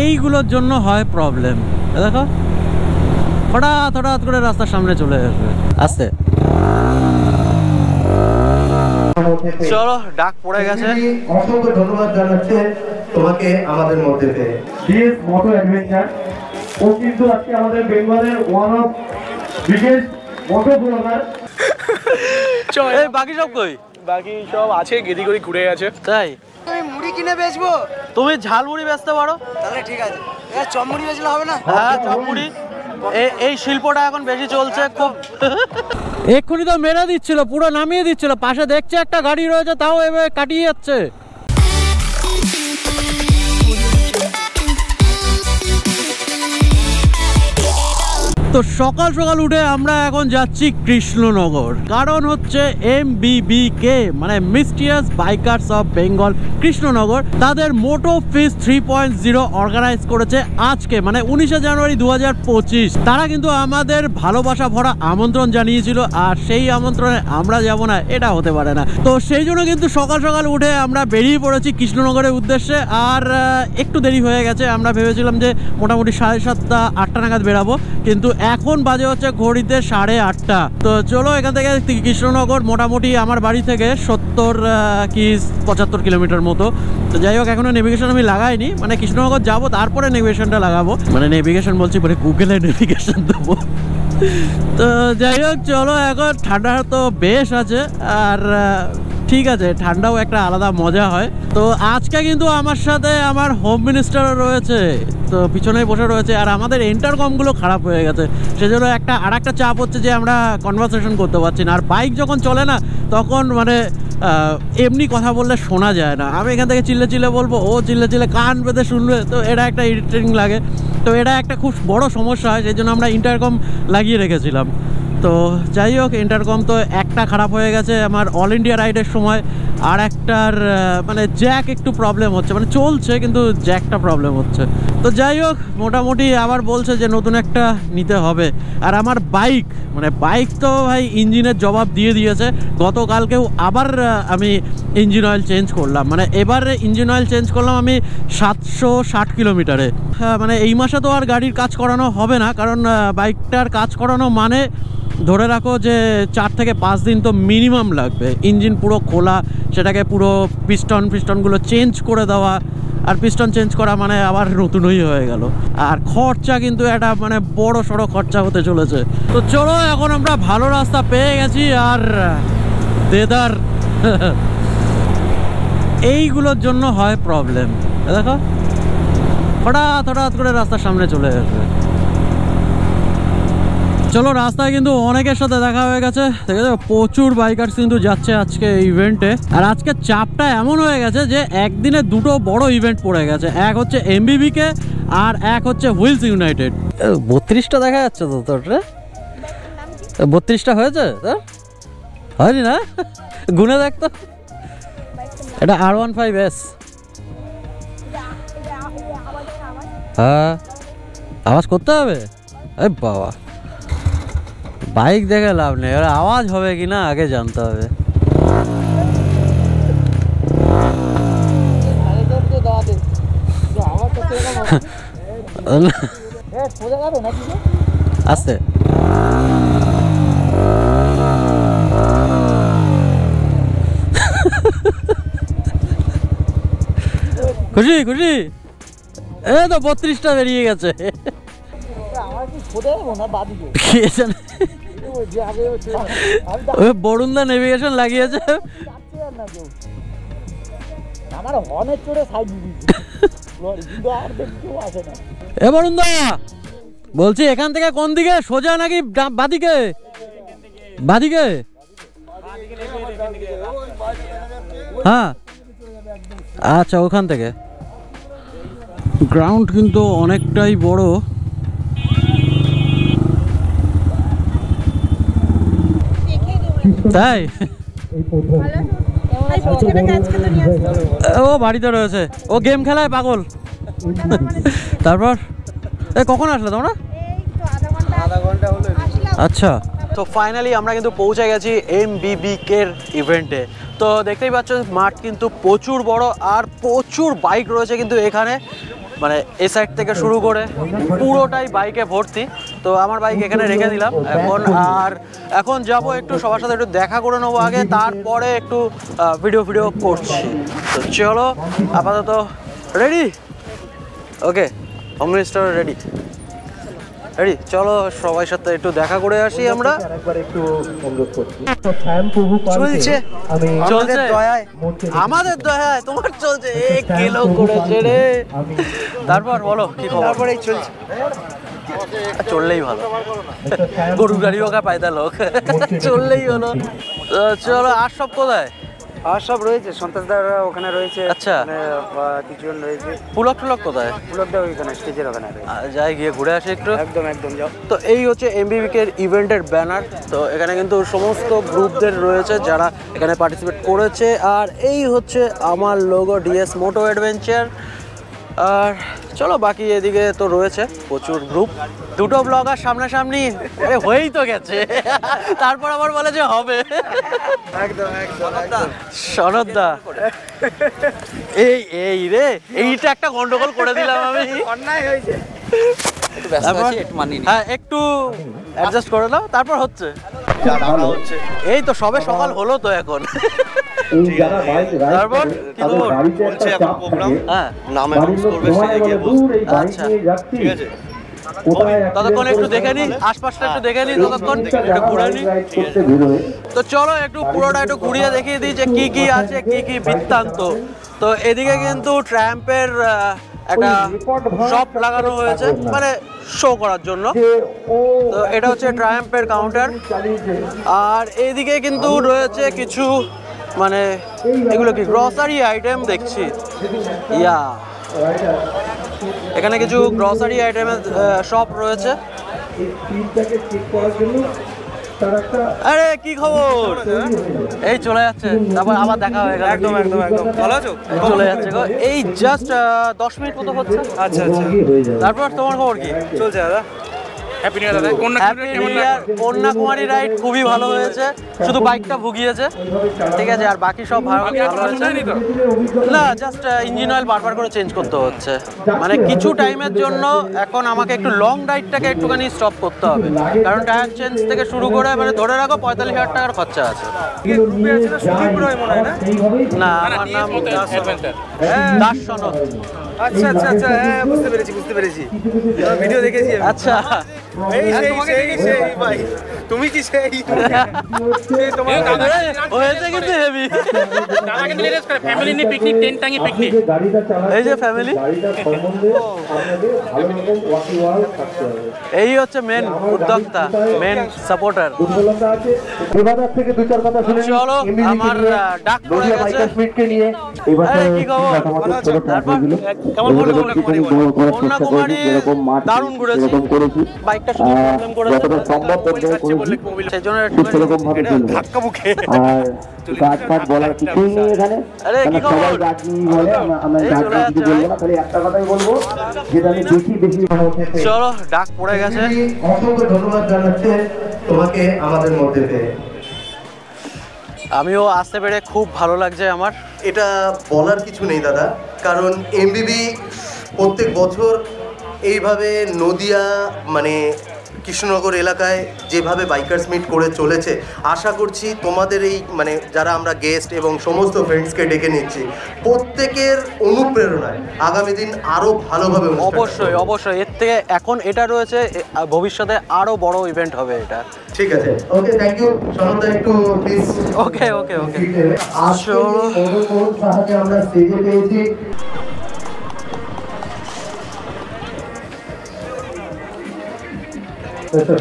এইগুলোর জন্য হয় প্রবলেম। দেখো হঠাৎ হঠাৎ করে রাস্তার সামনে চলে আসবে। আস্তে চলো, ডাক পড়ে গেছে। অসংখ্য ধন্যবাদ জানাচ্ছি তোমাকে আমাদের মধ্যে পেয়ে। ডিএস মোটো অ্যাডভেঞ্চার ও কিন্তু আজকে আমাদের বেঙ্গলের one of biggest moto blogger. এই বাকি সব কই? বাকি সব আছে, গেদি করে ঘুরে গেছে। তাই তুমি মুড়ি কিনে বেচবো? তুমি ঝালমুড়ি বেচতে পারো, তাহলে ঠিক আছে। এ চমড়ি বেচলে হবে না? হ্যাঁ চমড়ি, এই শিল্পটা এখন বেশি চলছে খুব। এক্ষুনি তো মেরে দিচ্ছিল, পুরো নামিয়ে দিচ্ছিল, পাশে দেখছে একটা গাড়ি রয়েছে তাও এভাবে কাটিয়ে যাচ্ছে। তো সকাল সকাল উঠে আমরা এখন যাচ্ছি কৃষ্ণনগর, কারণ হচ্ছে MBBK মানে মিস্টিয়াস বাইকার্স অফ বেঙ্গল কৃষ্ণনগর তাদের মোটো ফিস্ট 3.0 অর্গানাইজ করেছে আজকে, মানে 19শে জানুয়ারি 2025। তারা কিন্তু আমাদের ভালোবাসা ভরা আমন্ত্রণ জানিয়েছিল, আর সেই আমন্ত্রণে আমরা যাব না এটা হতে পারে না। তো সেই জন্য কিন্তু সকাল সকাল উঠে আমরা বেরিয়ে পড়েছি কৃষ্ণনগরের উদ্দেশ্যে। আর একটু দেরি হয়ে গেছে, আমরা ভেবেছিলাম যে মোটামুটি 7:30 8টা নাগাদ বেরাবো, কিন্তু এখন বাজে হচ্ছে ঘড়িতে 8:30। তো চলো এখান থেকে কৃষ্ণনগর মোটামুটি আমার বাড়ি থেকে 70 কি 75 কিলোমিটার মতো। তো যাই হোক, এখনো নেভিগেশন আমি লাগাইনি, মানে কৃষ্ণনগর যাবো তারপরে নেভিগেশনটা লাগাবো, মানে নেভিগেশন বলছি মানে গুগলে নেভিগেশন দেবো। তো যাই হোক চলো, এখন ঠান্ডা তো বেশ আছে, আর ঠিক আছে ঠান্ডাও একটা আলাদা মজা হয়। তো আজকে কিন্তু আমার সাথে আমার হোম মিনিস্টারও রয়েছে, তো পিছনেই বসে রয়েছে, আর আমাদের ইন্টারকমগুলো খারাপ হয়ে গেছে, সেজন্য আর একটা চাপ হচ্ছে যে আমরা কনভারসেশন করতে পারছি না। আর বাইক যখন চলে না তখন মানে এমনি কথা বললে শোনা যায় না, আমি এখান থেকে চিল্লে চিল্লে বলবো, ও চিল্লে চিল্লে কান পেতে শুনবে, তো এটা একটা ইরিটেটিং লাগে। তো এটা একটা খুব বড় সমস্যা হয়, সেই জন্য আমরা ইন্টারকম লাগিয়ে রেখেছিলাম। তো যাই হোক, ইন্টারকম তো একটা খারাপ হয়ে গেছে আমার অল ইন্ডিয়া রাইডের সময়, আর একটার মানে জ্যাক একটু প্রবলেম হচ্ছে, মানে চলছে কিন্তু জ্যাকটা প্রবলেম হচ্ছে। তো যাই হোক, মোটামুটি আবার বলছে যে নতুন একটা নিতে হবে। আর আমার বাইক তো ভাই ইঞ্জিনের জবাব দিয়ে দিয়েছে। গতকালকেও আবার আমি ইঞ্জিন অয়েল চেঞ্জ করলাম, মানে এবারে ইঞ্জিন অয়েল চেঞ্জ করলাম আমি 760 কিলোমিটারে। মানে এই মাসে তো আর গাড়ির কাজ করানো হবে না, কারণ বাইকটার কাজ করানো মানে ধরে রাখো যে 4 থেকে 5 দিন তো মিনিমাম লাগবে। ইঞ্জিন পুরো খোলা, সেটাকে পুরো পিস্টনগুলো চেঞ্জ করে দেওয়া, আর পিস্টন চেঞ্জ করা মানে আবার নতুনই হয়ে গেল। আর খরচা কিন্তু একটা মানে বড় সড়ো খরচা হতে চলেছে। তো চলো, এখন আমরা ভালো রাস্তা পেয়ে গেছি, আর দেদার এইগুলোর জন্য হয় প্রবলেম। দেখো হঠাৎ হঠাৎ করে রাস্তার সামনে চলে আসবে। চলো, রাস্তায় কিন্তু অনেকের সাথে দেখা হয়ে গেছে, প্রচুর বাইকার্স কিন্তু যাচ্ছে আজকে ইভেন্টে। আর আজকে চাপটা এমন হয়ে গেছে যে একদিনে দুটো বড় ইভেন্ট পড়ে গেছে, এক হচ্ছে MBBK আর এক হচ্ছে হুইলস ইউনাইটেড। 32টা দেখা যাচ্ছে তো তোর, 32টা হয়েছে তোর? হয়নি না, গুনে দেখতো। এটা R15S। হ্যাঁ, আওয়াজ করতে হবে। এই বাবা, বাইক দেখে লাভ নেই, এবার আওয়াজ হবে কি না আগে জানতে হবে। আস্তে খুশি খুশি, এই তো 32টা বেরিয়ে গেছে। বরুণদা নেভিগেশন লাগিয়েছে, এ বরুণদা বলছি এখান থেকে কোন দিকে, সোজা নাকি বাদিকে? বাদিকে, হ্যাঁ আচ্ছা, ওখান থেকে। গ্রাউন্ড কিন্তু অনেকটাই বড়। তাই ও বাড়িতে রয়েছে, ও গেম খেলায় পাগল। তারপর কখন আসলে তোমরা? আচ্ছা, তো ফাইনালি আমরা কিন্তু পৌঁছে গেছি MBBK এর ইভেন্টে। তো দেখতেই পাচ্ছ মাঠ কিন্তু প্রচুর বড় আর প্রচুর বাইক রয়েছে কিন্তু এখানে, মানে এই সাইড থেকে শুরু করে পুরোটাই বাইকে ভর্তি। তো আমার বাইক এখানে রেখে দিলাম এখন যাব একটু সবার সাথে একটু দেখা করে নেবো আগে, তারপরে একটু ভিডিও করছি। তো চলো আপাতত রেডি, ওকে হোম মিনিস্টার রেডি, চলো সবাই সাথে একটু দেখা করে আসি আমরা। চলছে আমাদের দয়ায়, তোমার চলছে কিলো করেছে রে। তারপর বলো কি খবর? তারপরে চলছে, চললেই ভালো, গরু গাড়ি হোক আর পায়দা লোক, চললেই হলো। চলো আর সব কোথায়? আর সব রয়েছে, সন্ত্রাসদাররা ওখানে রয়েছে। আচ্ছা, কিছুজন রয়েছে। পুলক টুলক কোথায়? পুলকদা ওইখানে স্টেজের ওখানে রয়েছে। যাই গিয়ে ঘুরে আসি একটু। একদম যাও। তো এই হচ্ছে এমবিবিকে ইভেন্টের ব্যানার। তো এখানে কিন্তু সমস্ত গ্রুপদের রয়েছে যারা এখানে পার্টিসিপেট করেছে, আর এই হচ্ছে আমার লোগো ডিএস মোটো অ্যাডভেঞ্চার। আর চলো বাকি এদিকে তো রয়েছে প্রচুর গ্রুপ, দুটো ব্লগার সামনাসামনি, আরে হয়েই তো গেছে, তারপর আবার বলে যে হবে। একদম শরৎদা এই রে, এইটা একটা গন্ডগোল করে দিলাম আমি। অন্যায় হয়েছে, হ্যাঁ একটু অ্যাডজাস্ট করে দাও, তারপর হচ্ছে এই তো সবে সকাল হলো তো এখন। তারপর কি খবর? হ্যাঁ আচ্ছা ঠিক আছে, ততক্ষণ একটু দেখে নি আশপাশটা, একটু দেখে নি ততক্ষণ, একটু ঘুরে নি। তো চলো একটু পুরোটা একটু ঘুরিয়ে দেখিয়ে দিই যে কি কি আছে, কি কি বৃত্তান্ত। তো এদিকে কিন্তু ট্র্যাম্পের একটা শপ লাগানো হয়েছে, মানে শো করার জন্য। তো এটা হচ্ছে ট্রায়াম্পের কাউন্টার। আর এইদিকে কিন্তু রয়েছে কিছু, মানে এগুলো কি গ্রসারি আইটেম দেখছি, এখানে কিছু গ্রসারি আইটেমের শপ রয়েছে। আরে কি খবর? এই চলে যাচ্ছে, তারপর আবার দেখা হয়ে গেল। একদম ভালো আছো? চলে যাচ্ছে গো, এই জাস্ট 10 মিনিট মতো হচ্ছে। আচ্ছা তারপর তোমার খবর কি চলছে দাদা? হ্যাপি নিউ ইয়ার দাদা। কন্যাকুমারী রাইড খুবই ভালো হয়েছে, শুধু বাইকটা ভুগিয়েছে, ঠিক আছে, আর বাকি সব ভালো হয়েছে। না জাস্ট ইঞ্জিন অয়েল বারবার করে চেঞ্জ করতে হচ্ছে, মানে কিছু টাইমের জন্য এখন আমাকে একটু লং রাইডটাকে একটুখানি স্টপ করতে হবে, কারণ টায়ার চেঞ্জ থেকে শুরু করে মানে ধরে রাখো 45,000 টাকার খরচা আছে। না আমার নাম দাস সনদ। আচ্ছা হ্যাঁ বুঝতে পেরেছি, ভিডিও দেখেছি। আচ্ছা তুমি কি সেই হয়েছে কিন্তু হেভি, ফ্যামিলি নিয়ে পিকনিক, টেন্ট টাঙিয়ে পিকনিক। এই যে ফ্যামিলি, এই হচ্ছে মেন উদ্যোক্তা, মেন সাপোর্টার। চলো আমার ডাক পড়ে গেছে। কি খবর? কেমন কন্যাকুমারী? দারুণ ঘুরেছি, বাইকটা শুধু প্রবলেম করেছে, সেই জন্য ধাক্কা মুখে। গাছ ফাছ বলার কিছুই নেই এখানে, আরে কি খবর? সবাই গাছ নিয়ে বলে, আমরা গাছ কিছু বলবো না, খালি একটা কথাই বলবো, যেটা আমি বেশি চলো ডাক পড়ে গেছে। অসংখ্য ধন্যবাদ জানাচ্ছি তোমাকে আমাদের মধ্যে পেয়ে। আমিও আসতে পেরে খুব ভালো লাগছে আমার। এটা বলার কিছু নেই দাদা, কারণ এমবিবি প্রত্যেক বছর এইভাবে নদিয়া মানে কৃষ্ণনগর এলাকায় যেভাবে বাইকার্স মিট করে চলেছে, আশা করছি তোমাদের এই মানে যারা আমরা গেস্ট এবং সমস্ত ফ্রেন্ডসকে ডেকে নিচ্ছি, প্রত্যেকের অনুপ্রেরণায় আগামী দিন আরও ভালোভাবে অবশ্যই এর থেকে এখন এটা রয়েছে, ভবিষ্যতে আরও বড় ইভেন্ট হবে এটা। ঠিক আছে, ওকে থ্যাংক ইউ সনদা, একটু প্লিজ। ওকে আসলে সাহায্যে আমরা স্টেজে পেয়েছি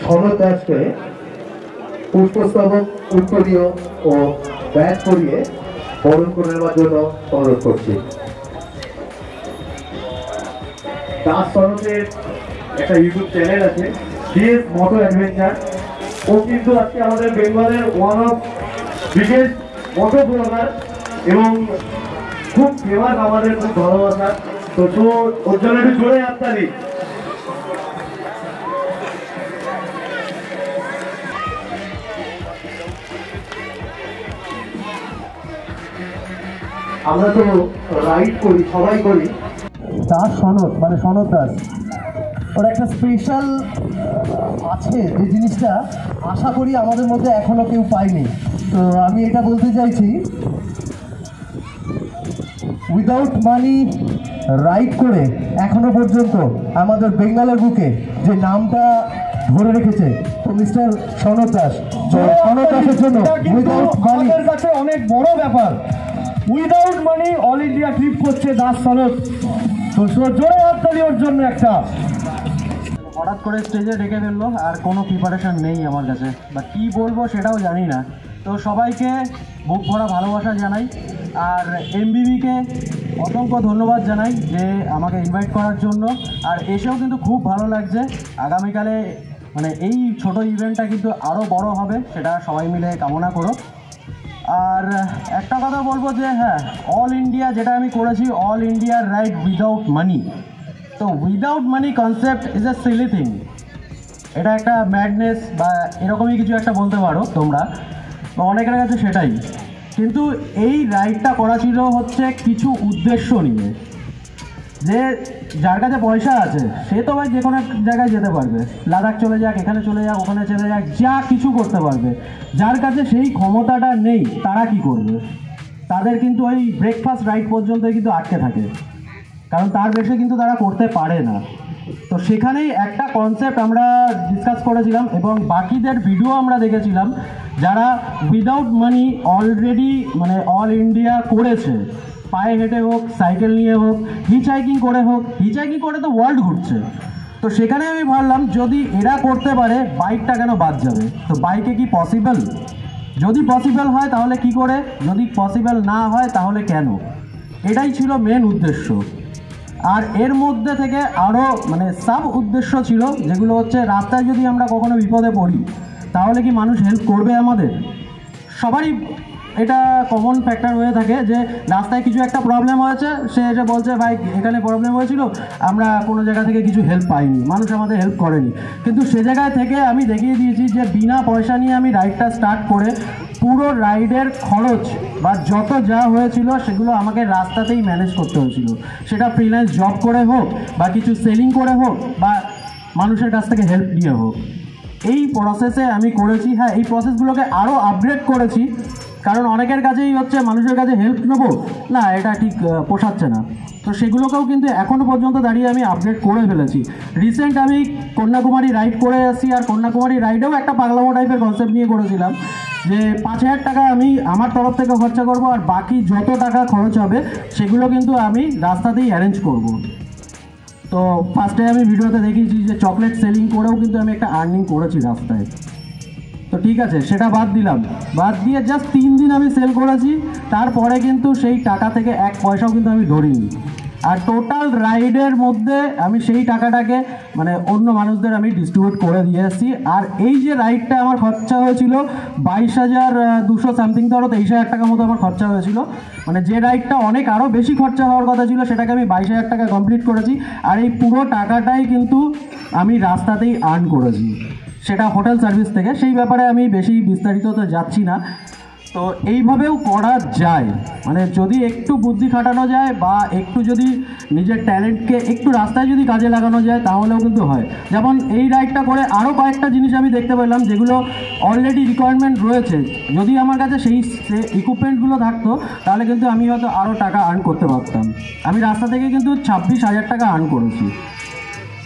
সনদ দাসকে পুষ্পস্তবক, উত্তরীয় ও ব্যাগ করিয়ে বরণ করে নেওয়ার জন্য অনুরোধ করছি। দাস সনদের একটা ইউটিউব চ্যানেল আছে, ডিএস মোটো অ্যাডভেঞ্চার। ও কিন্তু আজকে আমাদের বেঙ্গলের one of biggest moto blogger এবং খুব ফেমাস, আমাদের খুব ভালোবাসা। তো ওর জন্য একটু জোরে হাততালি। আমরা তো রাইড করি, সবাই করি। দাস সনদ মানে সনদ দাস, ওর একটা স্পেশাল আছে যে জিনিসটা আশা করি আমাদের মধ্যে এখনো কেউ পায়নি। তো আমি এটা বলতে চাইছি, উইদাউট মানি রাইড করে এখনো পর্যন্ত আমাদের বেঙ্গলের বুকে যে নামটা ধরে রেখেছে তো মিস্টার সনদ দাস। সনদ দাসের জন্য উইদাউট মানি আমাদের কাছে অনেক বড় ব্যাপার। উইদাউট মানি অল ইন্ডিয়া ট্রিপ করছে দাস সনদ, তো জোরে হাততালি ওর জন্য একটা। হঠাৎ করে স্টেজে ডেকে ফেললো আর কোনো প্রিপারেশন নেই আমার কাছে, বা কী বলবো সেটাও জানি না। তো সবাইকে বুক ভরা ভালোবাসা জানাই, আর এমবিবিকে অসংখ্য ধন্যবাদ জানাই যে আমাকে ইনভাইট করার জন্য। আর এসেও কিন্তু খুব ভালো লাগছে। আগামীকালে মানে এই ছোট ইভেন্টটা কিন্তু আরও বড় হবে, সেটা সবাই মিলে কামনা করো। আর একটা কথা বলবো যে হ্যাঁ, অল ইন্ডিয়া যেটা আমি করেছি, all India ride without money. তো without money concept is a silly thing, এটা একটা ম্যাডনেস বা এরকমই কিছু একটা বলতে পারো তোমরা, বা অনেকের কাছে সেটাই। কিন্তু এই রাইডটা করা ছিল হচ্ছে কিছু উদ্দেশ্য নিয়ে, যে যার কাছে পয়সা আছে সে তো ভাই যে কোনো জায়গায় যেতে পারবে, লাদাখ চলে যাক, এখানে চলে যাক, ওখানে চলে যাক, যা কিছু করতে পারবে। যার কাছে সেই ক্ষমতাটা নেই তারা কি করবে? তাদের কিন্তু ওই ব্রেকফাস্ট রাইড পর্যন্ত কিন্তু আটকে থাকে, কারণ তার বেশি কিন্তু তারা করতে পারে না। তো সেখানেই একটা কনসেপ্ট আমরা ডিসকাস করেছিলাম এবং বাকিদের ভিডিও আমরা দেখেছিলাম যারা উইদাউট মানি অলরেডি মানে অল ইন্ডিয়া করেছে, পায়ে হেঁটে হোক, সাইকেল নিয়ে হোক, হিচহাইকিং করে হোক, হিচহাইকিং করে তো ওয়ার্ল্ড ঘুরছে। তো সেখানে আমি ভাবলাম যদি এরা করতে পারে বাইকটা কেন বাদ যাবে? তো বাইকে কি পসিবল? যদি পসিবল হয় তাহলে কি করে, যদি পসিবল না হয় তাহলে কেন? এটাই ছিল মেন উদ্দেশ্য। আর এর মধ্যে থেকে আরও মানে সাব উদ্দেশ্য ছিল, যেগুলো হচ্ছে রাস্তায় যদি আমরা কখনো বিপদে পড়ি তাহলে কি মানুষ হেল্প করবে আমাদের? সবারই এটা কমন ফ্যাক্টর হয়ে থাকে যে রাস্তায় কিছু একটা প্রবলেম হয়েছে, সে এসে বলছে ভাই এখানে প্রবলেম হয়েছিল, আমরা কোনো জায়গা থেকে কিছু হেল্প পাইনি, মানুষ আমাদের হেল্প করেনি। কিন্তু সে জায়গায় থেকে আমি দেখিয়ে দিয়েছি যে বিনা পয়সা নিয়ে আমি রাইডটা স্টার্ট করে পুরো রাইডের খরচ বা যত যা হয়েছিল সেগুলো আমাকে রাস্তাতেই ম্যানেজ করতে হয়েছিল, সেটা ফ্রিল্যান্স জব করে হোক বা কিছু সেলিং করে হোক বা মানুষের কাছ থেকে হেল্প নিয়ে হোক। এই প্রসেসে আমি করেছি। হ্যাঁ, এই প্রসেসগুলোকে আরও আপগ্রেড করেছি, কারণ অনেকের কাছেই হচ্ছে মানুষের কাছে হেল্প নেবো না, এটা ঠিক পোষাচ্ছে না। তো সেগুলোকেও কিন্তু এখনও পর্যন্ত দাঁড়িয়ে আমি আপডেট করে ফেলেছি। রিসেন্ট আমি কন্যাকুমারী রাইড করে আসছি, আর কন্যাকুমারী রাইডেও একটা পাগলামো টাইপের কনসেপ্ট নিয়ে করেছিলাম যে 5,000 টাকা আমি আমার তরফ থেকে খরচা করব, আর বাকি যত টাকা খরচ হবে সেগুলো কিন্তু আমি রাস্তাতেই অ্যারেঞ্জ করব। তো ফার্স্টে আমি ভিডিওতে দেখিয়েছি যে চকলেট সেলিং করেও কিন্তু আমি একটা আর্নিং করেছি রাস্তায়। তো ঠিক আছে, সেটা বাদ দিলাম, বাদ দিয়ে জাস্ট 3 দিন আমি সেল করেছি, তারপরে কিন্তু সেই টাকা থেকে 1 পয়সাও কিন্তু আমি ধরিনি। আর টোটাল রাইডের মধ্যে আমি সেই টাকাটাকে মানে অন্য মানুষদের আমি ডিস্ট্রিবিউট করে দিয়ে এসেছি। আর এই যে রাইডটা আমার খরচা হয়েছিল 22,200 সামথিং, ধরো 23,000 টাকা মতো আমার খরচা হয়েছিল। মানে যে রাইডটা অনেক আরও বেশি খরচা হওয়ার কথা ছিল সেটাকে আমি 22,000 টাকা কমপ্লিট করেছি। আর এই পুরো টাকাটাই কিন্তু আমি রাস্তাতেই আর্ন করেছি, সেটা হোটেল সার্ভিস থেকে। সেই ব্যাপারে আমি বেশি বিস্তারিত তো যাচ্ছি না। তো এইভাবেও করা যায়, মানে যদি একটু বুদ্ধি খাটানো যায় বা একটু যদি নিজের ট্যালেন্টকে একটু রাস্তায় যদি কাজে লাগানো যায় তাহলেও কিন্তু হয়। যেমন এই রাইডটা করে আরও কয়েকটা জিনিস আমি দেখতে পেলাম যেগুলো অলরেডি রিকোয়ারমেন্ট রয়েছে, যদি আমার কাছে সেই ইকুইপমেন্টগুলো থাকতো তাহলে কিন্তু আমি হয়তো আরও টাকা আর্ন করতে পারতাম। আমি রাস্তা থেকে কিন্তু 26,000 টাকা আর্ন করেছি।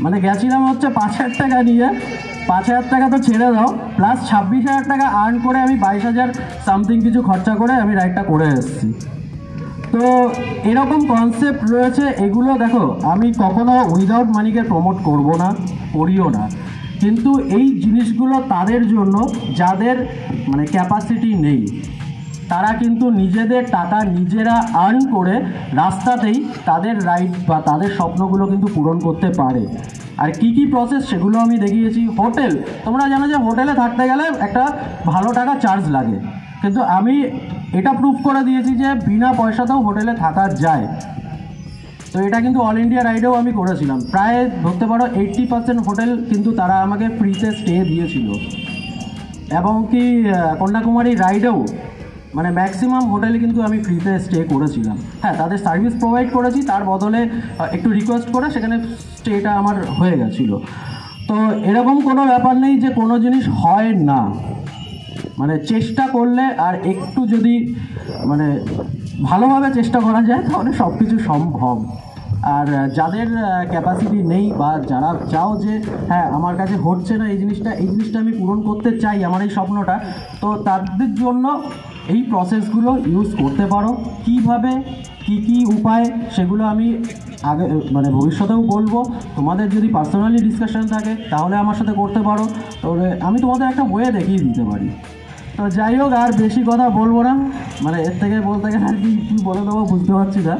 মানে গেছিলাম হচ্ছে 5,000 টাকা নিয়ে, 5,000 টাকা তো ছেড়ে দাও, প্লাস 26,000 টাকা আর্ন করে আমি 22,000 সামথিং কিছু খরচা করে আমি রাইডটা করে এসেছি। তো এরকম কনসেপ্ট রয়েছে। এগুলো দেখো, আমি কখনো উইদাউট মানিকে প্রমোট করব না, করিও না, কিন্তু এই জিনিসগুলো তাদের জন্য যাদের মানে ক্যাপাসিটি নেই, তারা কিন্তু নিজেদের টাকা নিজেরা আর্ন করে রাস্তাতেই তাদের রাইড বা তাদের স্বপ্নগুলো কিন্তু পূরণ করতে পারে। আর কি কি প্রসেস সেগুলো আমি দেখিয়েছি। হোটেল, তোমরা জানো যে হোটেলে থাকতে গেলে একটা ভালো টাকা চার্জ লাগে, কিন্তু আমি এটা প্রুফ করে দিয়েছি যে বিনা পয়সাতেও হোটেলে থাকা যায়। তো এটা কিন্তু অল ইন্ডিয়া রাইডেও আমি করেছিলাম। প্রায় ধরতে পারো 80% হোটেল কিন্তু তারা আমাকে ফ্রিতে স্টে দিয়েছিল, এবং কি কন্যাকুমারী রাইডেও মানে ম্যাক্সিমাম হোটেলে কিন্তু আমি ফ্রিতে স্টে করেছিলাম। হ্যাঁ, তাদের সার্ভিস প্রোভাইড করেছি, তার বদলে একটু রিকোয়েস্ট করে সেখানে স্টেটা আমার হয়ে গেছিলো। তো এরকম কোনো ব্যাপার নেই যে কোনো জিনিস হয় না, মানে চেষ্টা করলে আর একটু যদি মানে ভালোভাবে চেষ্টা করা যায় তাহলে সব কিছু সম্ভব। আর যাদের ক্যাপাসিটি নেই বা যারা চাও যে হ্যাঁ আমার কাছে হচ্ছে না এই জিনিসটা আমি পূরণ করতে চাই, আমার এই স্বপ্নটা, তো তাদের জন্য এই প্রসেসগুলো ইউজ করতে পারো। কীভাবে কী উপায় সেগুলো আমি আগে মানে ভবিষ্যতেও বলবো। তোমাদের যদি পার্সোনালি ডিসকাশন থাকে তাহলে আমার সাথে করতে পারো, তবে আমি তোমাদের একটা ওয়ে দেখিয়ে দিতে পারি। তো যাই হোক, আর বেশি কথা বলবো না, মানে এর থেকে বলতে গেলে আর কি বলে দেবো বুঝতে পারছি না।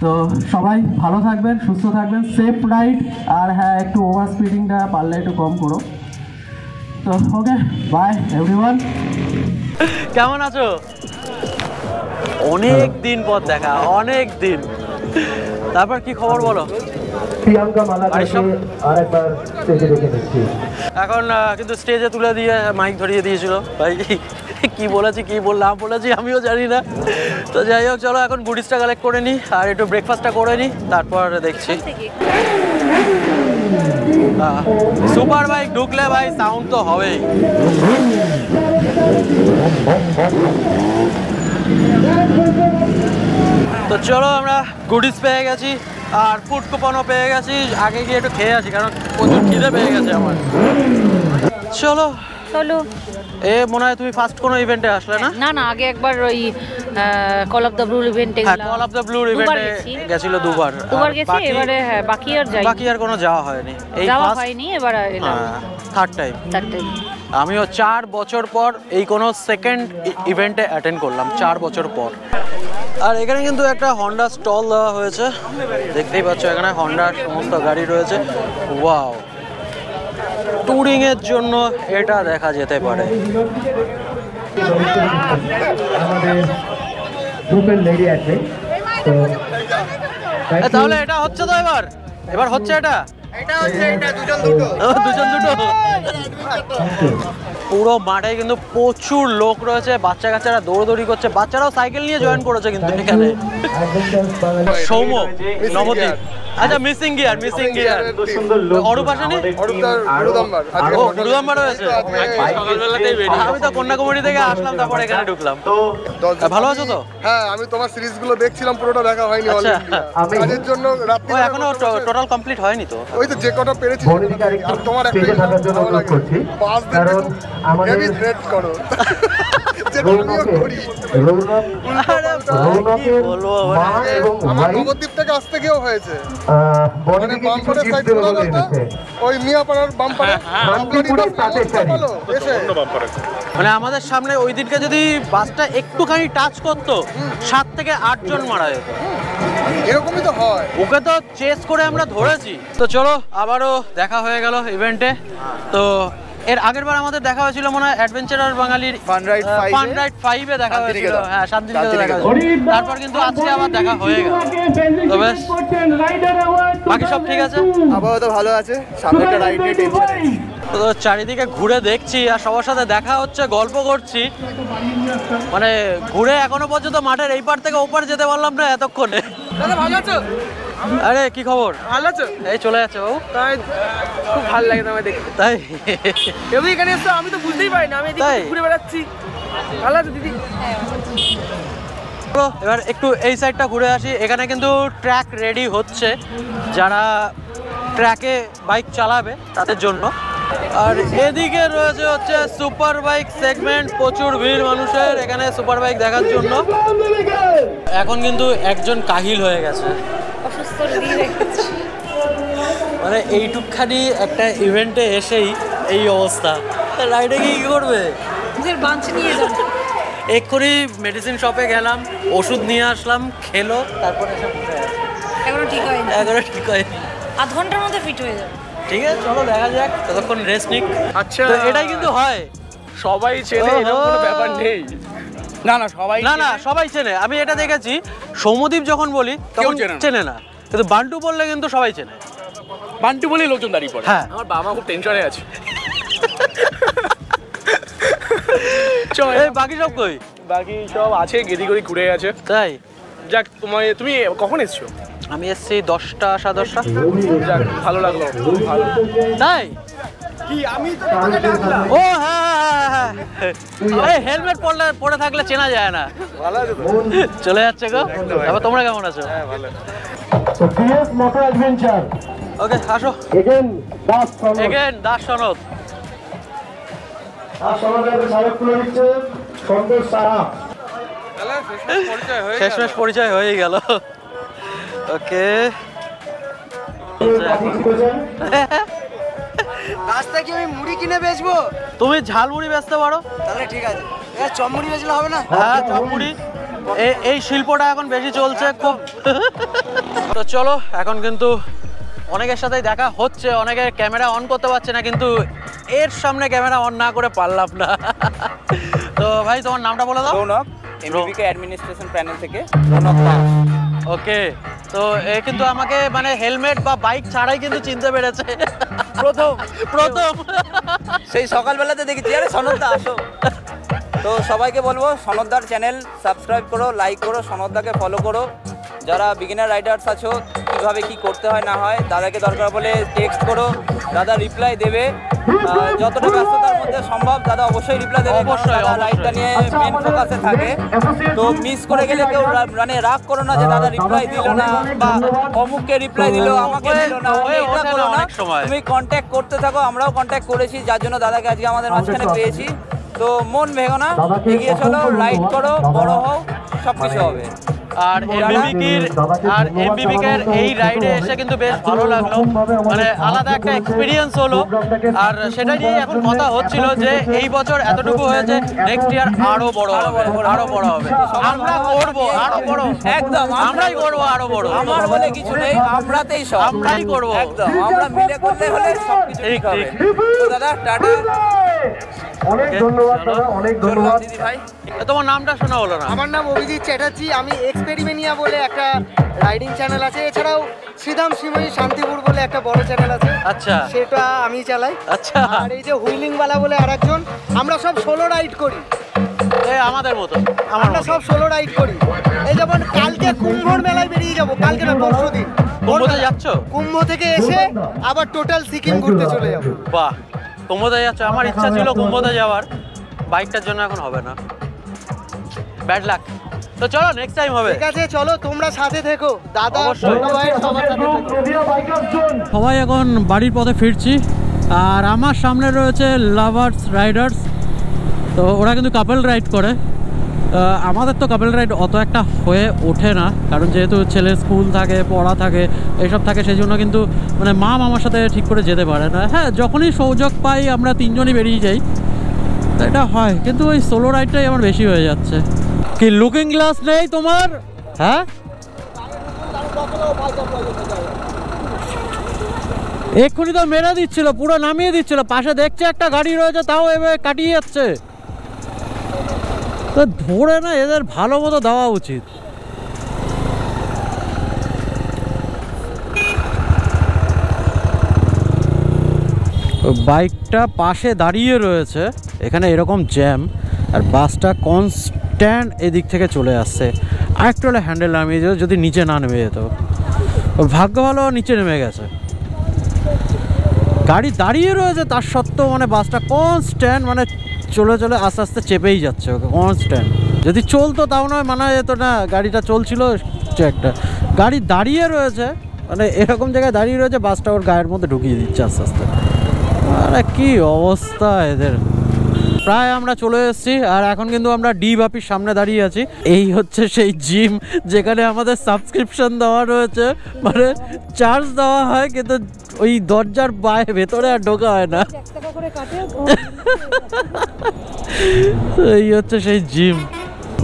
তো সবাই ভালো থাকবেন, সুস্থ থাকবেন, সেফ রাইড, আর হ্যাঁ একটু ওভার স্পিডিংটা পারলে একটু কম করো। তো ওকে, বাই এভরিওয়ান। কেমন আছো? অনেক দিন পর দেখা, অনেক দিন। তারপর কি খবর বলো? প্রিয়াঙ্কা মালাকে আরেকবার স্টেজে দেখে নিচ্ছি। এখন কিন্তু স্টেজে তুলে দিয়ে মাইক ধরিয়ে দিয়েছিল ভাই। কি বলেছি কি বললাম বলেছি আমিও জানি না। তো যাই হোক, চলো এখন গুডিসটা কালেক্ট করে নিই আর একটু ব্রেকফাস্টটা করে নিই, তারপর দেখছি। সুপার বাইক ঢুকলে ভাই সাউন্ড তো হবেই। তো চলো, আমরা গুডিস পেয়ে গেছি আর ফুড কুপনও পেয়ে গেছি। আগে গিয়ে একটু খেয়ে আসি, কারণ প্রচুর খিদে পেয়ে গেছে আমার। চলো চলো। এ মনে হয় তুমি ফার্স্ট কোনো ইভেন্টে আসলে না? না, আগে একবার ওই কল অফ দ্য ব্লু ইভেন্টে গেলাম। কল অফ দ্য ব্লু ইভেন্টে গেছিল দুবার গেছি, এবারে হ্যাঁ বাকি আর যাই, বাকি আর কোনো যাওয়া হয়নি। এই যাওয়া হয়নি, এবার এলাম থার্ড টাইম। আমিও 4 বছর পর এই কোনো সেকেন্ড ইভেন্টে অ্যাটেন্ড করলাম, 4 বছর পর। আর এখানে কিন্তু একটা হন্ডা স্টল দেওয়া হয়েছে, দেখতেই পাচ্ছ এখানে হন্ডার সমস্ত গাড়ি রয়েছে। ওয়াও, ট্যুরিং এর জন্য এটা দেখা যেতে পারে। আমাদের গ্রুপের লেডি আছে, তো তাহলে এটা হচ্ছে তো এবার হচ্ছে এটা দুজন দুটো। পুরো মাঠে কিন্তু প্রচুর লোক রয়েছে, বাচ্চা কাচ্চারা দৌড়দৌড়ি করছে, বাচ্চারাও সাইকেল নিয়ে জয়েন করেছে কিন্তু এখানে। সৌম্য, নবদ্বীপ, আচ্ছা মিসিং গিয়ার অরূপ আসেনি? গুরুদাম্বার হয়েছে। আমি তো কন্যাকুমারী থেকে আসলাম, তারপর এখানে ঢুকলাম। ভালো আছো তো? হ্যাঁ, আমি তোমার সিরিজগুলো দেখছিলাম, পুরোটা দেখা হয়নি কাজের জন্য। ওই এখনো টোটাল কমপ্লিট হয়নি তো? ওই তো যে কটা পেরেছি। আর তোমার একটা পাস কারণ আমাদের থ্রেট করো নবদ্বীপ থেকে আসতে গিয়েও হয়েছে, ওই মিয়াপাড়ার বাম্পারে। মানে আমাদের সামনে ওই দিনকে যদি বাসটা একটুখানি টাচ করতো 7 থেকে 8 জন মারা যেত। এরকমই তো হয়। ওকে তো চেস করে আমরা ধরেছি। তো চলো, আবারও দেখা হয়ে গেল ইভেন্টে। তো এর আগের বার আমাদের দেখা হয়েছিল মনে হয় অ্যাডভেঞ্চারার বাঙালির ফান রাইড 5-এ দেখা হয়েছিল। হ্যাঁ, শান্তিনিকেতনে দেখা হয়েছিল। তারপর কিন্তু আজকে আবার দেখা হয়ে গেল। তো বেশ, বাকি সব ঠিক আছে? আবহাওয়া তো ভালো আছে, সামনে একটা রাইড নিয়ে টেনশন নেই। তো চারিদিকে ঘুরে দেখছি আর সবার সাথে দেখা হচ্ছে, গল্প করছি। মানে ঘুরে এখনো পর্যন্ত মাঠের এই পার থেকে ওপার যেতে পারলাম না এতক্ষণে। ভালো আছো? আরে কি খবর? ভালো আছো? এই চলে যাচ্ছে বাবু। তাই খুব ভালো লাগে তোমায় দেখতে। তাই এমনি এখানে এসে আমি তো বুঝতেই পারি না, আমি এদিকে ঘুরে বেড়াচ্ছি। ভালো আছো দিদি? এবার একটু এই সাইডটা ঘুরে আসি। এখানে কিন্তু ট্র্যাক রেডি হচ্ছে, যারা ট্র্যাকে বাইক চালাবে তাদের জন্য। আর এদিকে রয়েছে হচ্ছে সুপার বাইক সেগমেন্ট, প্রচুর ভিড় মানুষের এখানে সুপার বাইক দেখার জন্য। এখন কিন্তু একজন কাহিল হয়ে গেছে, মানে এইটুকখানি একটা ইভেন্টে এসেই এই অবস্থা। রাইডে গিয়ে কি করবে? এক্ষুনি মেডিসিন শপে গেলাম, ওষুধ নিয়ে আসলাম, খেলো, তারপরে এসে বসে আছে। এখনো ঠিক হয়নি। আধ ঘন্টার মধ্যে ফিট হয়ে যাবে। ঠিক আছে, চলো দেখা যাক, ততক্ষণ রেস্ট নিক। আচ্ছা, এটাই কিন্তু হয়, সবাই চেনে, এরকম কোনো ব্যাপার নেই। না সবাই চেনে। আমি এটা দেখেছি, সৌম্যদীপ যখন বলি তখন চেনে না, কিন্তু বান্টু বললে কিন্তু সবাই চেনে। বান্টু বলেই লোকজন দাঁড়িয়ে পড়ে। হ্যাঁ, আমার বাবা খুব টেনশনে আছে। বাকি সব কই? বাকি সব আছে, গেদি ঘুরে গেছে। তাই যাক, তুমি কখন এসছো? আমি এসছি 10টা 10:30। যাক, ভালো লাগলো, ভালো। তাই কি আমি তো ও হ্যাঁ, এই হেলমেট পরে থাকলে চেনা যায় না। ভালো আছে তো? চলে যাচ্ছে গো। তারপর তোমরা কেমন আছো? হ্যাঁ, ভালো। তো PS মোটর অ্যাডভেঞ্চার ওকে, আসো। এগেন দাস সনদ। আর সমাজের সাহেব তুলে দিচ্ছে সন্তোষ সাহা। শেষমেশ পরিচয় হয়ে গেল। ওকে, রাস্তা কি আমি মুড়ি কিনে বেচবো? তুমি ঝালমুড়ি বেচতে পারো। তাহলে ঠিক আছে। চপমুড়ি বেচলে হবে না? হ্যাঁ, চপমুড়ি, এই শিল্পটা এখন বেশি চলছে খুব। তো চলো, এখন কিন্তু অনেকের সাথেই দেখা হচ্ছে, অনেকে ক্যামেরা অন করতে পারছে না, কিন্তু এর সামনে ক্যামেরা অন না করে পারলাম না। তো ভাই, তোমার নামটা বলে দাও। রৌনক, এমবিবিকে অ্যাডমিনিস্ট্রেশন প্যানেল থেকে। ওকে, তো এ কিন্তু আমাকে মানে হেলমেট বা বাইক ছাড়াই কিন্তু চিনতে পেরেছে প্রথম। সেই সকালবেলাতে দেখেছি, আরে সনদদা আসো। তো সবাইকে বলবো, সনদদার চ্যানেল সাবস্ক্রাইব করো, লাইক করো, সনদদাকে ফলো করো। যারা বিগিনার রাইডার্স আছো, কীভাবে কি করতে হয় না হয়, দাদাকে দরকার বলে টেক্সট করো, দাদা রিপ্লাই দেবে। যতটা ব্যস্ততার মধ্যে সম্ভব দাদা অবশ্যই রিপ্লাই দেবে। অবশ্যই, রাইডটা নিয়ে মেন ফোকাসে থাকে। তো মিস করে গেলে কেউ মানে রাগ করো না যে দাদা রিপ্লাই দিল না, বা অমুককে রিপ্লাই দিল আমাকে দিল না, এটা করো না। তুমি কন্ট্যাক্ট করতে থাকো, আমরাও কন্ট্যাক্ট করেছি, যার জন্য দাদাকে আজকে আমাদের মাঝখানে পেয়েছি। তো মন ভেঙো না, এগিয়ে চলো, রাইড করো, বড় হও, সব কিছু হবে। আর এমবিবিকের এই রাইডে এসে কিন্তু বেশ ভালো লাগলো, মানে আলাদা একটা এক্সপিরিয়েন্স হলো। আর সেটা নিয়ে এখন কথা হচ্ছিল যে এই বছর এতটুকু হয়েছে, নেক্সট ইয়ার আরো বড় হবে, আরো বড় হবে। আমরা করবো আরো বড়, একদম আমরাই করবো আরো বড়। আমার বলে কিছু নেই, আমরাতেই সব, আমরাই করবো একদম। আমরা মিলে করতে হলে সবকিছু ঠিক হবে। তো দাদা টাটা, অনেক ধন্যবাদ দাদা, অনেক ধন্যবাদ দিদি ভাই। তোমার নামটা শোনা হলো না। আমার নাম অভিজিৎ চ্যাটার্জি, আমি এক্সপেরিমেনিয়া বলে একটা রাইডিং চ্যানেল আছে, এছাড়াও শ্রীধাম শ্রীময়ী শান্তিপুর বলে একটা বড় চ্যানেল আছে, আচ্ছা, সেটা আমি চালাই। আচ্ছা, আর এই যে হুইলিংওয়ালা বলে আরেকজন, আমরা সব সোলো রাইড করি। আমাদের মতো আমরা সব সোলো রাইড করি। এই যেমন কালকে কুম্ভর মেলায় বেরিয়ে যাবো, কালকে না পরশুদিন। কুম্ভতে যাচ্ছ? কুম্ভ থেকে এসে আবার টোটাল সিকিম ঘুরতে চলে যাবো। বাহ, কুম্ভতে যাচ্ছ? আমার ইচ্ছা ছিল কুম্ভতে যাওয়ার, বাইকটার জন্য এখন হবে না, ব্যাড লাক। তো চলো, নেক্সট টাইম হবে। ঠিক আছে, চলো, তোমরা সাথে থেকো, দাদা অবশ্যই। সবাই এখন বাড়ির পথে ফিরছি, আর আমার সামনে রয়েছে লাভার্স রাইডার্স। তো ওরা কিন্তু কাপল রাইড করে। আমাদের তো কাপল রাইড অত একটা হয়ে ওঠে না, কারণ যেহেতু ছেলের স্কুল থাকে, পড়া থাকে, এইসব থাকে, সেই জন্য কিন্তু মানে মা মামার সাথে ঠিক করে যেতে পারে না। হ্যাঁ, যখনই সুযোগ পাই আমরা তিনজনই বেরিয়ে যাই, তো এটা হয়। কিন্তু ওই সোলো রাইডটাই আমার বেশি হয়ে যাচ্ছে। কি লুকিং গ্লাস নেই তোমার? হ্যাঁ, এক্ষুনি তো মেরে দিচ্ছিল, পুরো নামিয়ে দিচ্ছিল। পাশে দেখছে একটা গাড়ি রয়েছে, তাও এভাবে কাটিয়ে যাচ্ছে। তো ধরে না, এদের ভালো মতো দেওয়া উচিত। বাইকটা পাশে দাঁড়িয়ে রয়েছে, এখানে এরকম জ্যাম, আর বাসটা কনস্ট্যান্ট এদিক থেকে চলে আসছে। আরেকটু হলে হ্যান্ডেল নামিয়ে যেত, যদি নিচে না নেমে যেত। ভাগ্য ভালো নিচে নেমে গেছে। গাড়ি দাঁড়িয়ে রয়েছে, তার সত্ত্বেও মানে বাসটা কনস্ট্যান্ট মানে চলে আস্তে আস্তে চেপেই যাচ্ছে ওকে, কনস্ট্যান্ট। যদি চলতো তাও নয় মানা যেত না, গাড়িটা চলছিল একটা, গাড়ি দাঁড়িয়ে রয়েছে, মানে এরকম জায়গায় দাঁড়িয়ে রয়েছে, বাসটা ওর গায়ের মধ্যে ঢুকিয়ে দিচ্ছে আস্তে আস্তে। আরে কি অবস্থা এদের। প্রায় আমরা চলে এসেছি, আর এখন কিন্তু আমরা ডি বাপির সামনে দাঁড়িয়ে আছি। এই হচ্ছে সেই জিম যেখানে আমাদের সাবস্ক্রিপশন দেওয়া রয়েছে, মানে চার্জ দেওয়া হয়, কিন্তু ওই দরজার ভেতরে আর ঢোকা হয় না। এই হচ্ছে সেই জিম।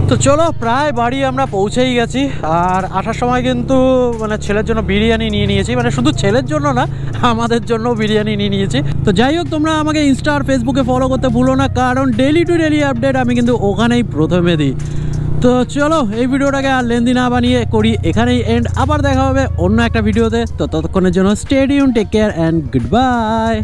তো চলো, প্রায় বাড়ি আমরা পৌঁছেই গেছি। আর আসার সময় কিন্তু মানে ছেলের জন্য বিরিয়ানি নিয়ে নিয়েছি, মানে শুধু ছেলের জন্য না, আমাদের জন্য বিরিয়ানি নিয়ে নিয়েছি। তো যাই হোক, তোমরা আমাকে ইনস্টা আর ফেসবুকে ফলো করতে ভুলো না, কারণ ডেইলি টু ডেইলি আপডেট আমি কিন্তু ওখানেই প্রথমে দিই। তো চলো, এই ভিডিওটাকে আর লেন্দি না বানিয়ে করি এখানেই এন্ড। আবার দেখা হবে অন্য একটা ভিডিওতে। তো ততক্ষণের জন্য stay tune, take care and good by.